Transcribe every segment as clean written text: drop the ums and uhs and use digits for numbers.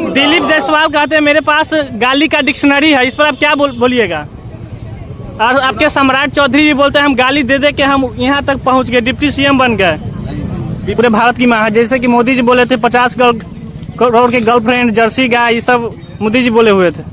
दिलीप जायसवाल कहते हैं मेरे पास गाली का डिक्शनरी है, इस पर आप क्या बोलिएगा? और आपके सम्राट चौधरी भी बोलते हैं हम गाली दे दे के हम यहाँ तक पहुँच गए, डिप्टी सीएम बन गए। पूरे भारत की माँ है, जैसे कि मोदी जी बोले थे 50 करोड़ के गर्लफ्रेंड, जर्सी गाय, ये सब मोदी जी बोले हुए थे।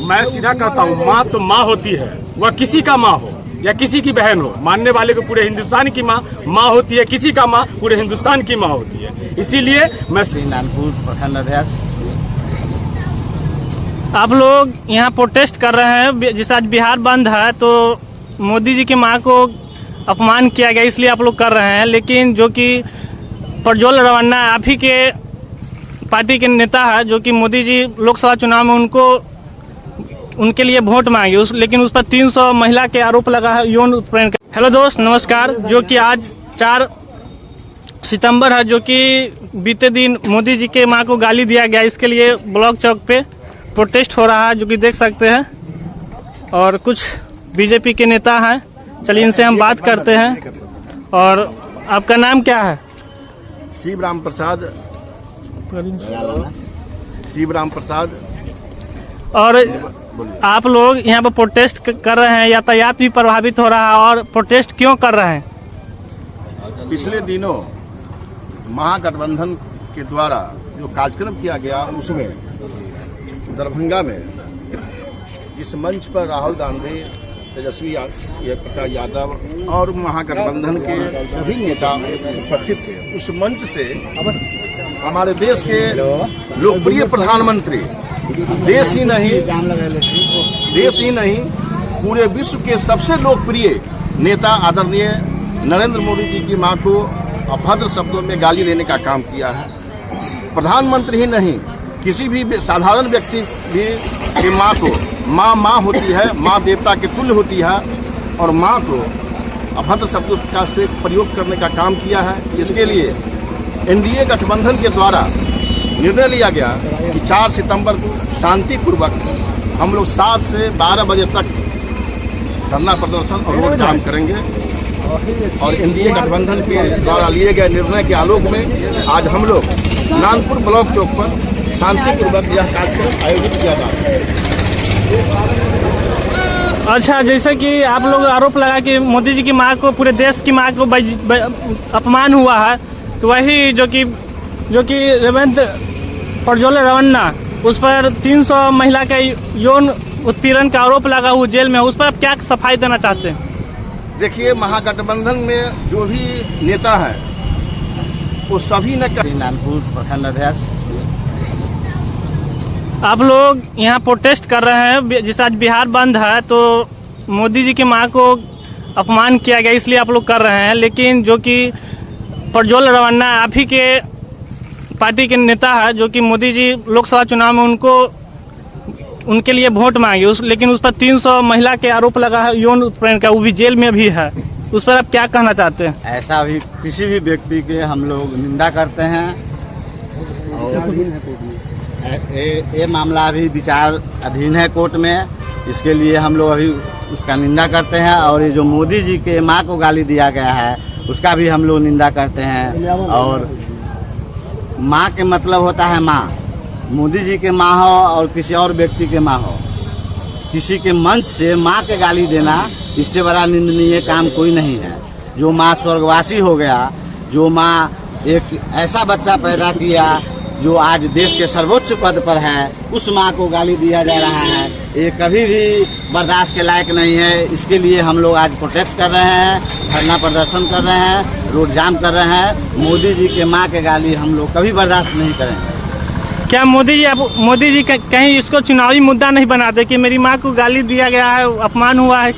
मैं सीधा कहता हूँ, माँ तो माँ होती है, वह किसी का माँ हो या किसी की बहन हो, मानने वाले को पूरे हिंदुस्तान की माँ होती है, किसी का माँ पूरे हिंदुस्तान की माँ होती है। इसीलिए मैं नानपुर प्रखंड अध्यक्ष। आप लोग यहाँ प्रोटेस्ट कर रहे हैं, जैसे आज बिहार बंद है तो मोदी जी की माँ को अपमान किया गया, इसलिए आप लोग कर रहे हैं। लेकिन जो कि प्रज्वल रवन्ना आप ही के पार्टी के नेता है, जो कि मोदी जी लोकसभा चुनाव में उनके लिए वोट मांगे, लेकिन उस पर 300 महिला के आरोप लगा है, यौन उत्पीड़न का। हेलो दोस्त, नमस्कार। जो कि आज 4 सितंबर है, जो कि बीते दिन मोदी जी के माँ को गाली दिया गया, इसके लिए ब्लॉक चौक पे प्रोटेस्ट हो रहा है, जो कि देख सकते हैं। और कुछ बीजेपी के नेता हैं, चलिए इनसे हम बात करते हैं। और आपका नाम क्या है? शिवराम प्रसाद। शिवराम प्रसाद। और आप लोग यहाँ पर प्रोटेस्ट कर रहे हैं, यातायात भी प्रभावित हो रहा है, और प्रोटेस्ट क्यों कर रहे हैं? पिछले दिनों महागठबंधन के द्वारा जो कार्यक्रम किया गया, उसमें दरभंगा में इस मंच पर राहुल गांधी, तेजस्वी प्रसाद यादव और महागठबंधन के सभी नेता उपस्थित थे। उस मंच से हमारे देश के लोकप्रिय प्रधानमंत्री, देश ही नहीं पूरे विश्व के सबसे लोकप्रिय नेता आदरणीय नरेंद्र मोदी जी की मां को अभद्र शब्दों में गाली देने का काम किया है। प्रधानमंत्री ही नहीं, किसी भी साधारण व्यक्ति भी की मां को माँ होती है, माँ देवता के तुल्य होती है, और माँ को अभद्र शब्दों का से प्रयोग करने का काम किया है। इसके लिए एनडीए गठबंधन के द्वारा निर्णय लिया गया कि 4 सितंबर को शांतिपूर्वक हम लोग 7 से 12 बजे तक धरना प्रदर्शन और रोड जाम करेंगे। और एनडीए गठबंधन के द्वारा लिए गए निर्णय के आलोक में आज हम लोग नानपुर ब्लॉक चौक पर शांतिपूर्वक यह कार्यक्रम आयोजित किया जा रहा है। अच्छा, जैसे कि आप लोग आरोप लगा कि मोदी जी की माँ को, पूरे देश की माँ को अपमान हुआ है, तो वही जो कि प्रज्वल रवन्ना, उस पर 300 महिला का यौन उत्पीड़न का आरोप लगा हुआ जेल में, उस पर आप क्या सफाई देना चाहते हैं? देखिए, महागठबंधन में जो भी नेता है वो सभी ने नानपुर प्रखंड अध्यक्ष। आप लोग यहाँ प्रोटेस्ट कर रहे हैं, जैसे आज बिहार बंद है तो मोदी जी की माँ को अपमान किया गया, इसलिए आप लोग कर रहे हैं। लेकिन जो कि प्रज्वल रवन्ना आप ही के पार्टी के नेता है, जो कि मोदी जी लोकसभा चुनाव में उनके लिए वोट मांगे, लेकिन उस पर 300 महिला के आरोप लगा है, यौन उत्पीड़न का, वो भी जेल में भी है, उस पर आप क्या कहना चाहते हैं? ऐसा भी किसी भी व्यक्ति के हम लोग निंदा करते हैं, और ये मामला अभी विचार अधीन है कोर्ट में। इसके लिए हम लोग अभी उसका निंदा करते हैं, और ये जो मोदी जी के माँ को गाली दिया गया है उसका भी हम लोग निंदा करते हैं। और माँ के मतलब होता है माँ, मोदी जी के माँ हो और किसी और व्यक्ति के माँ हो, किसी के मंच से माँ के गाली देना, इससे बड़ा निंदनीय काम कोई नहीं है। जो माँ स्वर्गवासी हो गया, जो माँ एक ऐसा बच्चा पैदा किया जो आज देश के सर्वोच्च पद पर है, उस माँ को गाली दिया जा रहा है, ये कभी भी बर्दाश्त के लायक नहीं है। इसके लिए हम लोग आज प्रोटेस्ट कर रहे हैं, धरना प्रदर्शन कर रहे हैं, रोड जाम कर रहे हैं। मोदी जी के माँ के गाली हम लोग कभी बर्दाश्त नहीं करेंगे। क्या मोदी जी कहीं इसको चुनावी मुद्दा नहीं बनाते कि मेरी माँ को गाली दिया गया है, अपमान हुआ है?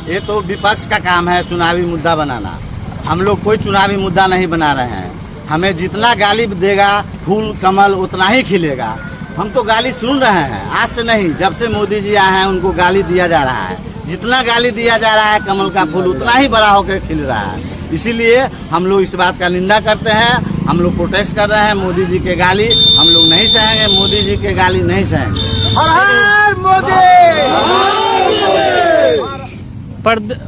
ये तो विपक्ष का काम है चुनावी मुद्दा बनाना। हम लोग कोई चुनावी मुद्दा नहीं बना रहे हैं। हमें जितना गाली देगा फूल कमल उतना ही खिलेगा। हम तो गाली सुन रहे हैं, आज से नहीं, जब से मोदी जी आए हैं उनको गाली दिया जा रहा है। जितना गाली दिया जा रहा है कमल का फूल उतना ही बड़ा होकर खिल रहा है। इसीलिए हम लोग इस बात का निंदा करते हैं, हम लोग प्रोटेस्ट कर रहे हैं। मोदी जी के गाली हम लोग नहीं सहेंगे, मोदी जी के गाली नहीं सहेंगे। हर हर मोदी।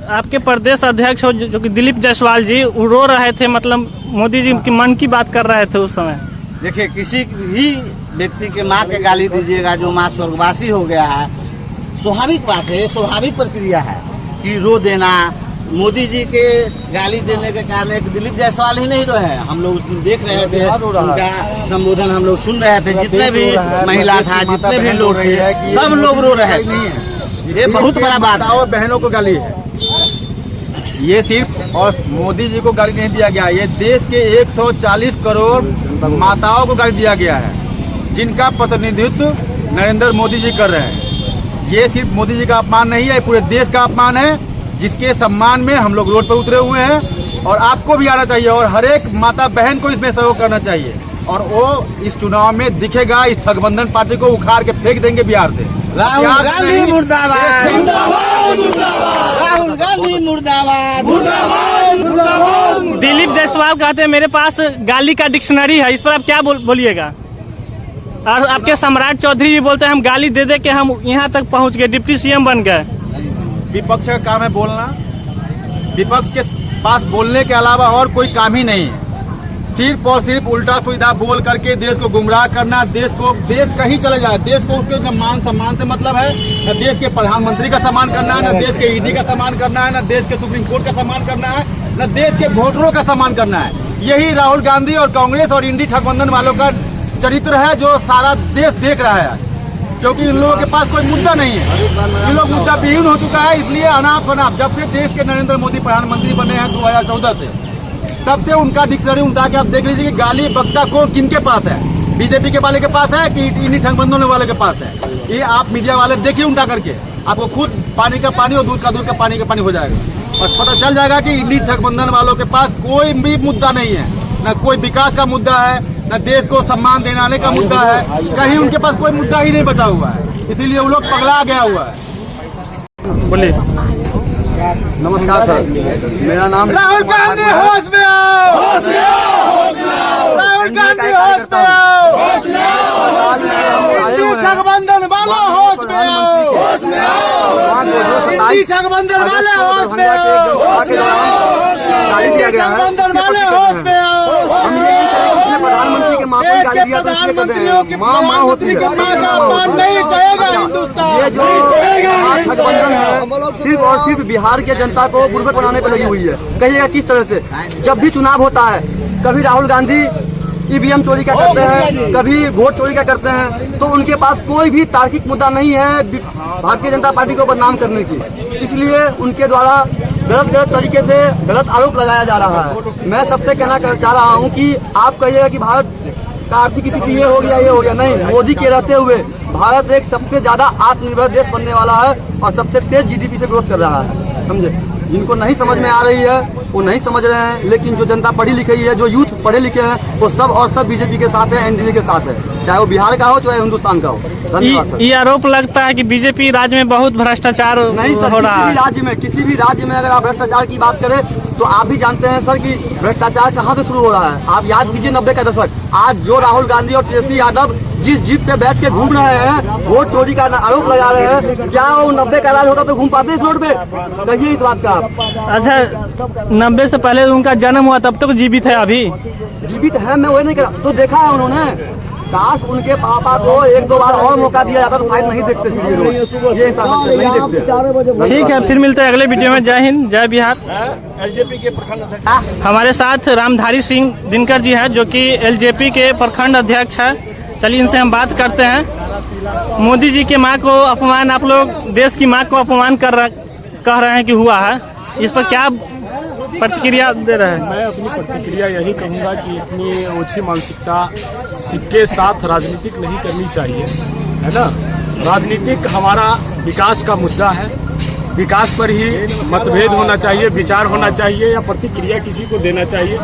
आपके प्रदेश अध्यक्ष जो कि दिलीप जायसवाल जी, वो रो रहे थे, मतलब मोदी जी की मन की बात कर रहे थे उस समय। देखिए, किसी भी व्यक्ति के माँ के गाली दीजिएगा जो माँ स्वर्गवासी हो गया है, स्वाभाविक बात है, स्वाभाविक प्रक्रिया है कि रो देना। मोदी जी के गाली देने के कारण एक दिलीप जायसवाल ही नहीं रोए हैं, हम लोग देख रहे थे, उनका संबोधन हम लोग सुन रहे थे, जितने भी महिला था, जितने भी लोग थे, सब लोग रो रहे थे। ये बहुत बड़ा बात है। और बहनों को गाली है, ये सिर्फ और मोदी जी को गाली नहीं दिया गया, ये देश के 140 करोड़ माताओं को गाली दिया गया है, जिनका प्रतिनिधित्व नरेंद्र मोदी जी कर रहे हैं। ये सिर्फ मोदी जी का अपमान नहीं है, पूरे देश का अपमान है, जिसके सम्मान में हम लोग रोड पर उतरे हुए हैं। और आपको भी आना चाहिए और हर एक माता बहन को इसमें सहयोग करना चाहिए। और वो इस चुनाव में दिखेगा, इस ठगबंधन पार्टी को उखाड़ के फेंक देंगे बिहार से। राहुल गांधी मुर्दाबाद, राहुल गांधी मुर्दाबाद, दिलीप जायसवाल कहते हैं मेरे पास गाली का डिक्शनरी है, इस पर आप क्या बोलिएगा? और आपके सम्राट चौधरी भी बोलते हैं हम गाली दे दे के हम यहाँ तक पहुँच गए, डिप्टी सीएम बन गए। विपक्ष का काम है बोलना, विपक्ष के पास बोलने के अलावा और कोई काम ही नहीं है। सिर्फ और सिर्फ उल्टा सुविधा बोल करके देश को गुमराह करना, देश कहीं चले जाए, देश को उसके न मान सम्मान से मतलब है, न देश के प्रधानमंत्री का सम्मान करना है, न देश के ईडी का सम्मान करना है, न देश के सुप्रीम कोर्ट का सम्मान करना है, न देश के वोटरों का सम्मान करना है। यही राहुल गांधी और कांग्रेस और इंडी ठगबंधन वालों का चरित्र है, जो सारा देश देख रहा है। क्योंकि इन लोगों के पास कोई मुद्दा नहीं है, ये लोग मुद्दा विहीन हो चुका है। इसलिए अनाप शनाप जब से देश के नरेंद्र मोदी प्रधानमंत्री बने हैं 2014 से, तब से उनका डिक्शनरी उठा के आप देख लीजिए कि गाली बकता कौन किनके पास है, बीजेपी के वाले के पास है कि इन्हीं ठगबंधन वाले के पास है। ये आप मीडिया वाले देखिए उठा करके, आपको खुद पानी का पानी और दूध का पानी का पानी हो जाएगा और पता चल जाएगा कि इन्हीं ठगबंधन वालों के पास कोई भी मुद्दा नहीं है, न कोई विकास का मुद्दा है, न देश को सम्मान दिलाने का मुद्दा है, कहीं उनके पास कोई मुद्दा ही नहीं बचा हुआ है। इसीलिए वो लोग पगला गया हुआ है। बोलिए। नमस्कार सर, मेरा नाम राहुल गांधी होश में आओ, होश में आओ, होश में आओ, राहुल गांधी होश में आओ, होश में आओ, इंडी ठगबंधन वाला होश में आओ, होश में आओ, इंडी ठगबंधन वाले होश में आओ, ठगबंधन वाले होश में आओ। प्रधानमंत्री के माँ देश के प्रधानमंत्रियों की माँ होती है, माँ का अपमान नहीं सहेगा हिंदुस्तान। ये जो ठगबंधन है सिर्फ और सिर्फ बिहार के जनता को बुर्बक बनाने पर लगी हुई है। कहिएगा किस तरह से? जब भी चुनाव होता है, कभी राहुल गांधी ईवीएम चोरी का करते हैं, कभी वोट चोरी का करते हैं, तो उनके पास कोई भी तार्किक मुद्दा नहीं है भारतीय जनता पार्टी को बदनाम करने की। इसलिए उनके द्वारा गलत तरीके से गलत आरोप लगाया जा रहा है। मैं सबसे कहना चाह रहा हूं कि आप कहिएगा कि भारत का आर्थिक स्थिति ये हो गया, नहीं। मोदी के रहते हुए भारत एक सबसे ज्यादा आत्मनिर्भर देश बनने वाला है और सबसे तेज जीडीपी से ग्रोथ कर रहा है, समझे। जिनको नहीं समझ में आ रही है वो नहीं समझ रहे हैं, लेकिन जो जनता पढ़ी लिखी है, जो यूथ पढ़े लिखे हैं, वो सब और सब बीजेपी के साथ है, एनडीए के साथ है, चाहे वो बिहार का हो चाहे हिंदुस्तान का हो। धन्यवाद सर। ये आरोप लगता है कि बीजेपी राज्य में बहुत भ्रष्टाचार नहीं सर, हो रहा है। किसी भी राज्य में अगर आप भ्रष्टाचार की बात करें तो आप भी जानते हैं सर कि भ्रष्टाचार कहाँ से शुरू हो रहा है। आप याद कीजिए 90 का दशक, आज जो राहुल गांधी और तेजस्वी यादव जिस जीप पे बैठ के घूम रहे हैं, वोट चोरी का आरोप लगा रहे हैं, क्या वो 90 का राज होता तो घूम पाते इस रोड पे? कहिए इस बात का आप। अच्छा, 90 से पहले उनका जन्म हुआ तब तक जीवित है? अभी जीवित है, मैं वही नहीं करा तो देखा है उन्होंने। काश उनके पापा को 1-2 बार और मौका दिया जाता तो शायद नहीं देखते फिर ये इंसान नहीं देखते। ठीक है, फिर मिलते हैं अगले वीडियो में। जय हिंद, जय बिहार। एलजेपी के प्रखंड अध्यक्ष हमारे साथ रामधारी सिंह दिनकर जी हैं, जो कि एलजेपी के प्रखंड अध्यक्ष हैं। चलिए इनसे हम बात करते हैं। मोदी जी के माँ को अपमान, आप लोग देश की माँ को अपमान कह रहे हैं कि हुआ है, इस पर क्या प्रतिक्रिया दे रहे हैं? मैं अपनी प्रतिक्रिया यही कहूँगा कि इतनी ओछी मानसिकता के साथ राजनीतिक नहीं करनी चाहिए, है ना। राजनीतिक हमारा विकास का मुद्दा है, विकास पर ही मतभेद होना चाहिए, विचार होना चाहिए, या प्रतिक्रिया किसी को देना चाहिए,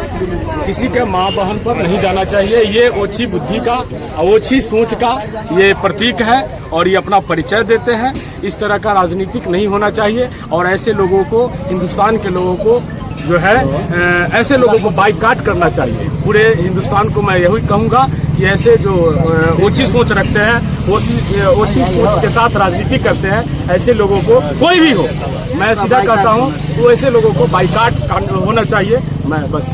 किसी के माँ बहन पर नहीं जाना चाहिए। ये ओछी बुद्धि का, ओछी सोच का ये प्रतीक है और ये अपना परिचय देते हैं। इस तरह का राजनीतिक नहीं होना चाहिए और ऐसे लोगों को, हिंदुस्तान के लोगों को जो है, ऐसे लोगों को बाइकाट करना चाहिए। पूरे हिंदुस्तान को मैं यही कहूँगा कि ऐसे जो ऊंची सोच रखते हैं, ऊंची सोच के साथ राजनीति करते हैं, ऐसे लोगों को, कोई भी हो, मैं सीधा कहता हूँ तो ऐसे लोगों को बाइकाट होना चाहिए। मैं बस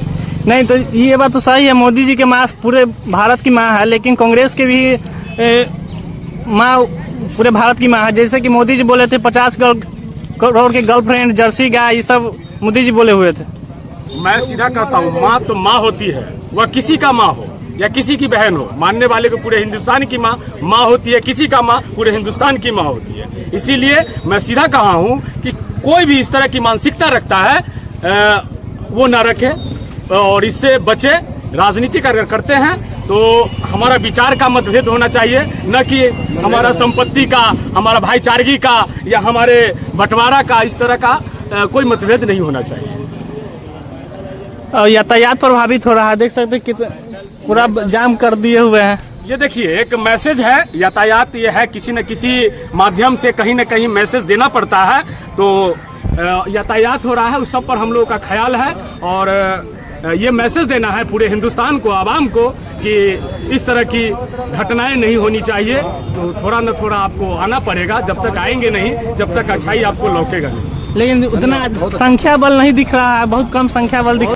नहीं तो ये बात तो सही है, मोदी जी के माँ पूरे भारत की माँ है, लेकिन कांग्रेस के भी माँ पूरे भारत की माँ है। जैसे कि मोदी जी बोले थे 50 करोड़ के गर्लफ्रेंड, जर्सी गाय, ये सब मोदी जी बोले हुए थे। मैं सीधा कहता हूँ, माँ तो माँ होती है, वह किसी का माँ हो या किसी की बहन हो, मानने वाले को पूरे हिंदुस्तान की माँ होती है, किसी का माँ पूरे हिंदुस्तान की माँ होती है। इसीलिए मैं सीधा कहा हूँ कि कोई भी इस तरह की मानसिकता रखता है वो ना रखे और इससे बचे। राजनीति करते हैं तो हमारा विचार का मतभेद होना चाहिए, न कि हमारा संपत्ति का, हमारा भाईचारगी का या हमारे बंटवारा का, इस तरह का कोई मतभेद नहीं होना चाहिए। और यातायात प्रभावित हो रहा है, देख सकते कितना पूरा जाम कर दिए हुए हैं। ये देखिए, एक मैसेज है, यातायात ये है, किसी न किसी माध्यम से कहीं न कहीं मैसेज देना पड़ता है। तो यातायात हो रहा है, उस सब पर हम लोगों का ख्याल है और ये मैसेज देना है पूरे हिंदुस्तान को, आवाम को, कि इस तरह की घटनाएं नहीं होनी चाहिए। तो थोड़ा न थोड़ा आपको आना पड़ेगा, जब तक आएंगे नहीं, जब तक अच्छाई आपको लौकेगा नहीं। लेकिन उतना संख्या बल नहीं दिख रहा है, बहुत कम संख्या बल दिख